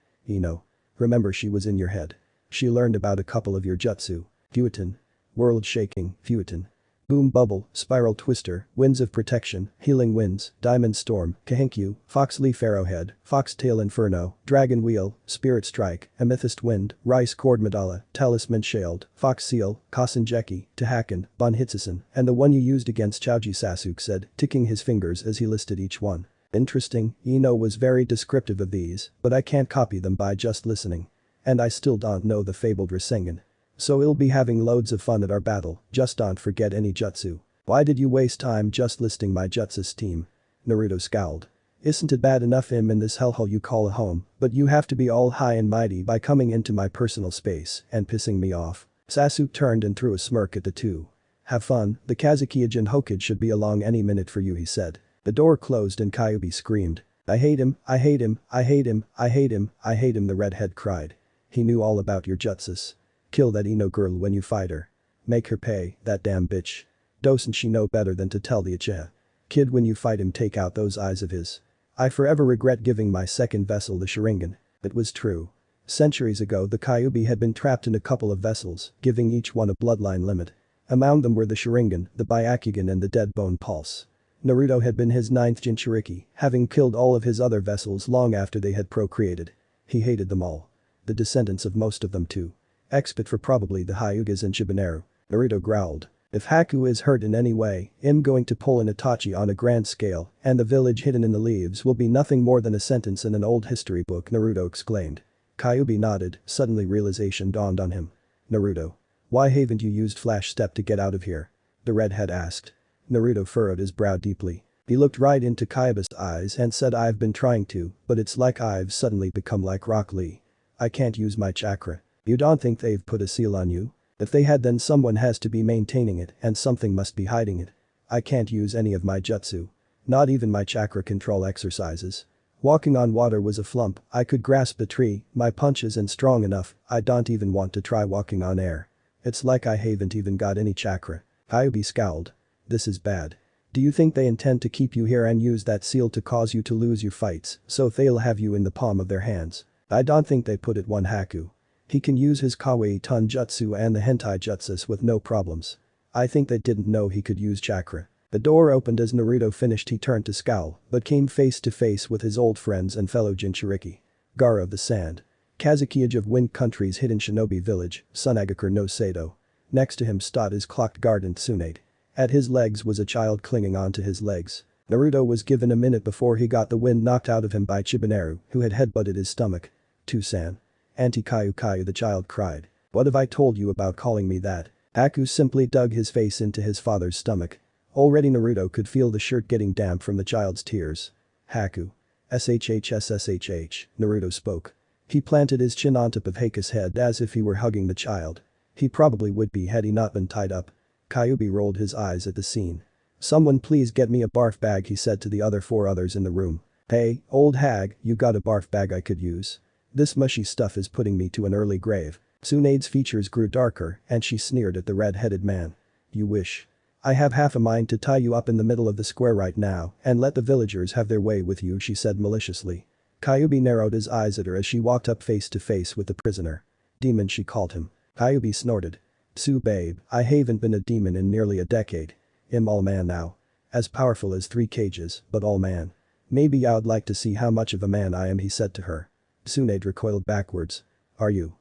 Remember she was in your head. She learned about a couple of your jutsu. Fueton. World shaking, Fueton. Boom bubble, spiral twister, winds of protection, healing winds, diamond storm, Kahenkyu, fox leaf arrowhead, foxtail inferno, dragon wheel, spirit strike, amethyst wind, rice cord medalla, talisman shield, fox seal, Kasenjeki, Tahaken, Banhitsusen, and the one you used against Chouji, Sasuke said, ticking his fingers as he listed each one. Interesting, Ino was very descriptive of these, but I can't copy them by just listening. And I still don't know the fabled Rasengan. So we'll be having loads of fun at our battle, just don't forget any jutsu. Why did you waste time just listing my jutsu's team? Naruto scowled. Isn't it bad enough I'm in this hellhole you call a home, but you have to be all high and mighty by coming into my personal space and pissing me off. Sasuke turned and threw a smirk at the two. Have fun, the Kazukiya Hokage should be along any minute for you, he said. The door closed and Kyubi screamed. I hate him, I hate him, I hate him, I hate him, I hate him, the redhead cried. He knew all about your jutsus. Kill that Ino girl when you fight her. Make her pay, that damn bitch. Doesn't she know better than to tell the Uchiha? Kid, when you fight him, take out those eyes of his. I forever regret giving my second vessel the Sharingan. It was true. Centuries ago the Kyubi had been trapped in a couple of vessels, giving each one a bloodline limit. Among them were the Sharingan, the Byakugan and the Dead Bone Pulse. Naruto had been his 9th Jinchuriki, having killed all of his other vessels long after they had procreated. He hated them all. The descendants of most of them too. Except for probably the Hyugas and Shibaneru. Naruto growled. If Haku is hurt in any way, I'm going to pull an Itachi on a grand scale, and the village hidden in the leaves will be nothing more than a sentence in an old history book, Naruto exclaimed. Kyubi nodded, suddenly realization dawned on him. Naruto. Why haven't you used Flash Step to get out of here? The redhead asked. Naruto furrowed his brow deeply. He looked right into Kyubi's eyes and said, I've been trying to, but it's like I've suddenly become like Rock Lee. I can't use my chakra. You don't think they've put a seal on you? If they had, then someone has to be maintaining it and something must be hiding it. I can't use any of my jutsu. Not even my chakra control exercises. Walking on water was a flump. I could grasp the tree, my punch isn't strong enough, I don't even want to try walking on air. It's like I haven't even got any chakra. Kyubi scowled. This is bad. Do you think they intend to keep you here and use that seal to cause you to lose your fights, so they'll have you in the palm of their hands? I don't think they put it on Haku. He can use his Kawaii Ton Jutsu and the Hentai Jutsus with no problems. I think they didn't know he could use chakra. The door opened as Naruto finished. He turned to scowl, but came face to face with his old friends and fellow Jinchuriki. Gara of the Sand. Kazukiage of Wind Country's hidden shinobi village, Tsunade no Sato. Next to him stood his clocked guard and Tsunade. At his legs was a child clinging onto his legs. Naruto was given a minute before he got the wind knocked out of him by Shibaneru, who had headbutted his stomach. Tusan. Anti-Kayu, the child cried. What have I told you about calling me that? Haku simply dug his face into his father's stomach. Already Naruto could feel the shirt getting damp from the child's tears. Haku. SHHSSHH, Naruto spoke. He planted his chin on top of Haku's head as if he were hugging the child. He probably would be had he not been tied up. Kyubi rolled his eyes at the scene. Someone please get me a barf bag, he said to the other 4 others in the room. Hey, old hag, you got a barf bag I could use? This mushy stuff is putting me to an early grave. Tsunade's features grew darker and she sneered at the red-headed man. You wish. I have half a mind to tie you up in the middle of the square right now and let the villagers have their way with you, she said maliciously. Kyubi narrowed his eyes at her as she walked up face to face with the prisoner. Demon, she called him. Kyubi snorted. Tsu babe, I haven't been a demon in nearly a decade. I'm all man now. As powerful as 3 cages, but all man. Maybe I'd like to see how much of a man I am, he said to her. Tsunade recoiled backwards. Are you?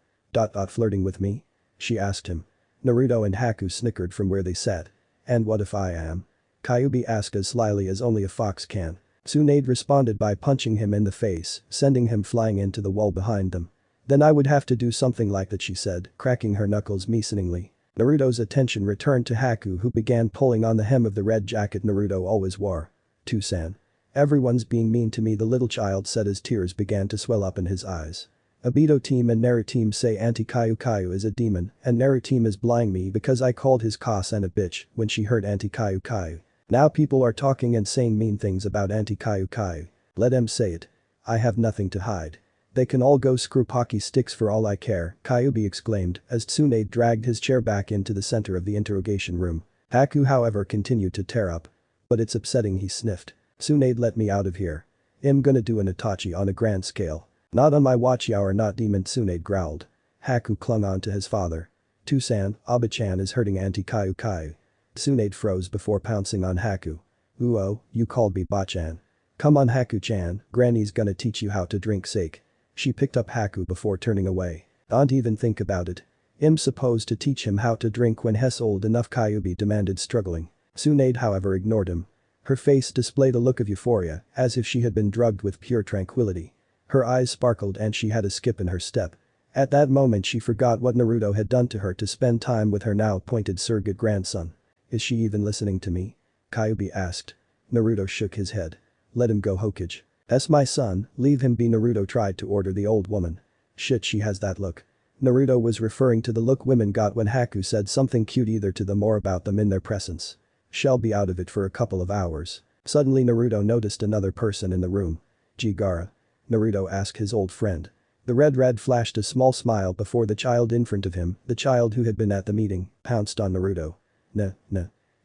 Flirting with me? She asked him. Naruto and Haku snickered from where they sat. And what if I am? Kyubi asked as slyly as only a fox can. Tsunade responded by punching him in the face, sending him flying into the wall behind them. Then I would have to do something like that, she said, cracking her knuckles meaningly. Naruto's attention returned to Haku, who began pulling on the hem of the red jacket Naruto always wore. Tusan. Everyone's being mean to me, the little child said as tears began to swell up in his eyes. Obito team and Naru team say Anti-Kayu is a demon and Naru team is blying me because I called his Kasen a bitch when she heard Anti-Kayu. Now people are talking and saying mean things about Anti-Kayu. Let them say it. I have nothing to hide. They can all go screw pocky sticks for all I care, Kyubi exclaimed as Tsunade dragged his chair back into the center of the interrogation room. Haku however continued to tear up. But it's upsetting, he sniffed. Tsunade, let me out of here. I'm gonna do an Itachi on a grand scale. Not on my watch, Yaor, not demon, Tsunade growled. Haku clung on to his father. Tusan, Abachan is hurting Anti-Kayu. Tsunade froze before pouncing on Haku. Uo, you called me Bachan. Come on Haku-chan, Granny's gonna teach you how to drink sake. She picked up Haku before turning away. Don't even think about it. I'm supposed to teach him how to drink when he's old enough, Kyubi demanded, struggling. Tsunade however ignored him. Her face displayed a look of euphoria, as if she had been drugged with pure tranquility. Her eyes sparkled and she had a skip in her step. At that moment she forgot what Naruto had done to her to spend time with her now appointed surrogate grandson. Is she even listening to me? Kyubi asked. Naruto shook his head. Let him go, Hokage. That's my son, leave him be, Naruto tried to order the old woman. Shit, she has that look. Naruto was referring to the look women got when Haku said something cute either to them or about them in their presence. She'll be out of it for a couple of hours. Suddenly Naruto noticed another person in the room. Gara? Naruto asked his old friend. The red flashed a small smile before the child in front of him, the child who had been at the meeting, pounced on Naruto. Nah.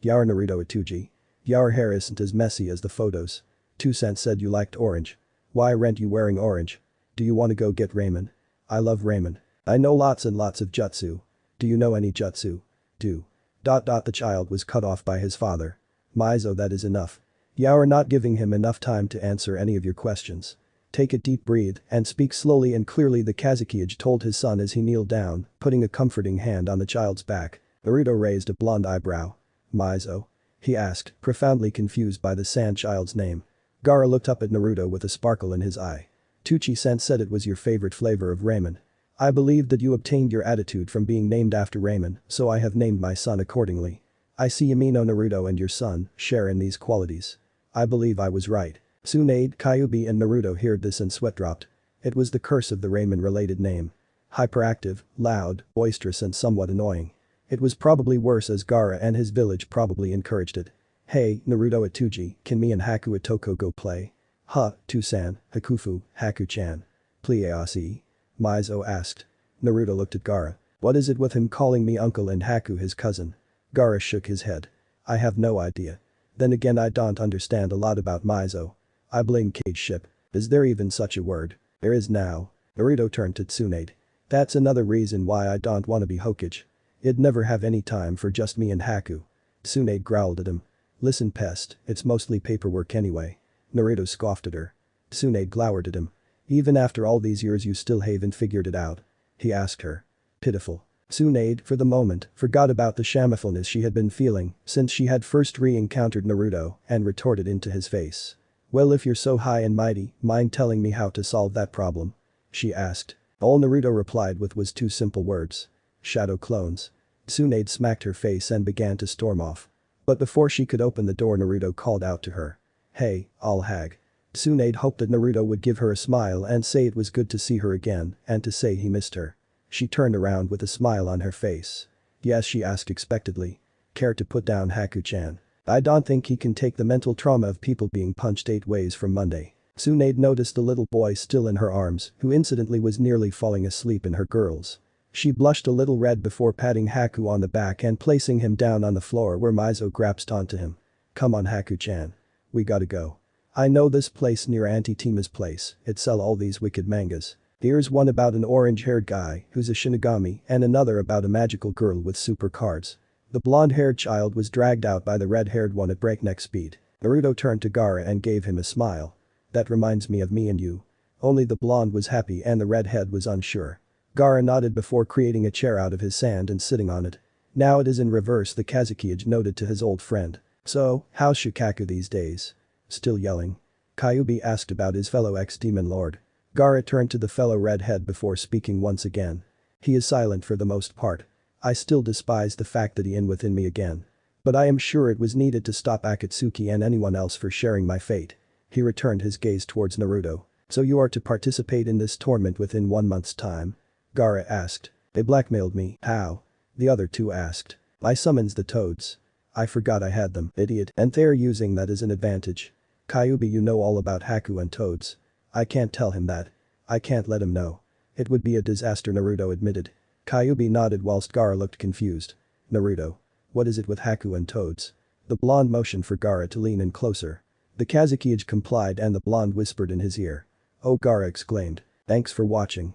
Yaor, Naruto Ituji. Yaor hair isn't as messy as the photos. Tusan said you liked orange. Why aren't you wearing orange? Do you want to go get ramen? I love ramen. I know lots and lots of jutsu. Do you know any jutsu? Do. The child was cut off by his father. Mizo, that is enough. Yaor, not giving him enough time to answer any of your questions. Take a deep breath and speak slowly and clearly, the Kazekage told his son as he kneeled down, putting a comforting hand on the child's back. Naruto raised a blonde eyebrow. Mizo? He asked, profoundly confused by the sand child's name. Gara looked up at Naruto with a sparkle in his eye. Tucci-san said it was your favorite flavor of ramen. I believed that you obtained your attitude from being named after ramen, so I have named my son accordingly. I see Yamino Naruto and your son share in these qualities. I believe I was right. Tsunade, Kyubi and Naruto heard this and sweat dropped. It was the curse of the ramen-related name. Hyperactive, loud, boisterous and somewhat annoying. It was probably worse as Gara and his village probably encouraged it. Hey, Naruto Atuji, can me and Haku Atoko go play? Huh, Tusan, Hakufu, Haku-chan. Please? Mizo asked. Naruto looked at Gara. What is it with him calling me uncle and Haku his cousin? Gara shook his head. I have no idea. Then again, I don't understand a lot about Mizo. I blame Cage ship. Is there even such a word? There is now. Naruto turned to Tsunade. That's another reason why I don't wanna be Hokage. I'd never have any time for just me and Haku. Tsunade growled at him. Listen pest, it's mostly paperwork anyway. Naruto scoffed at her. Tsunade glowered at him. Even after all these years you still haven't figured it out? He asked her. Pitiful. Tsunade, for the moment, forgot about the shamefulness she had been feeling since she had first re-encountered Naruto and retorted into his face. Well, if you're so high and mighty, mind telling me how to solve that problem? She asked. All Naruto replied with was two simple words. Shadow clones. Tsunade smacked her face and began to storm off. But before she could open the door, Naruto called out to her. Hey, all hag. Tsunade hoped that Naruto would give her a smile and say it was good to see her again and to say he missed her. She turned around with a smile on her face. Yes, she asked expectantly. Care to put down Haku-chan? I don't think he can take the mental trauma of people being punched 8 ways from Monday. Tsunade noticed the little boy still in her arms, who incidentally was nearly falling asleep in her girls. She blushed a little red before patting Haku on the back and placing him down on the floor where Mizo grasped onto him. Come on Haku-chan. We gotta go. I know this place near Auntie Tima's place, it sell all these wicked mangas. Here's one about an orange-haired guy who's a Shinigami and another about a magical girl with super cards. The blonde-haired child was dragged out by the red-haired one at breakneck speed. Naruto turned to Gara and gave him a smile. That reminds me of me and you. Only the blonde was happy and the redhead was unsure. Gara nodded before creating a chair out of his sand and sitting on it. Now it is in reverse, the Kazekage noted to his old friend. So, how's Shikaku these days? Still yelling? Kyubi asked about his fellow ex-demon lord. Gara turned to the fellow redhead before speaking once again. He is silent for the most part. I still despise the fact that he in within me again. But I am sure it was needed to stop Akatsuki and anyone else for sharing my fate. He returned his gaze towards Naruto. So you are to participate in this tournament within 1 month's time? Gara asked. They blackmailed me. How? The other two asked. I summons the toads. I forgot I had them, idiot, and they're using that as an advantage. Kyubi, you know all about Haku and toads. I can't tell him that. I can't let him know. It would be a disaster, Naruto admitted. Kyubi nodded whilst Gara looked confused. Naruto. What is it with Haku and toads? The blonde motioned for Gara to lean in closer. The Kazekage complied and the blonde whispered in his ear. Oh, Gara exclaimed. Thanks for watching.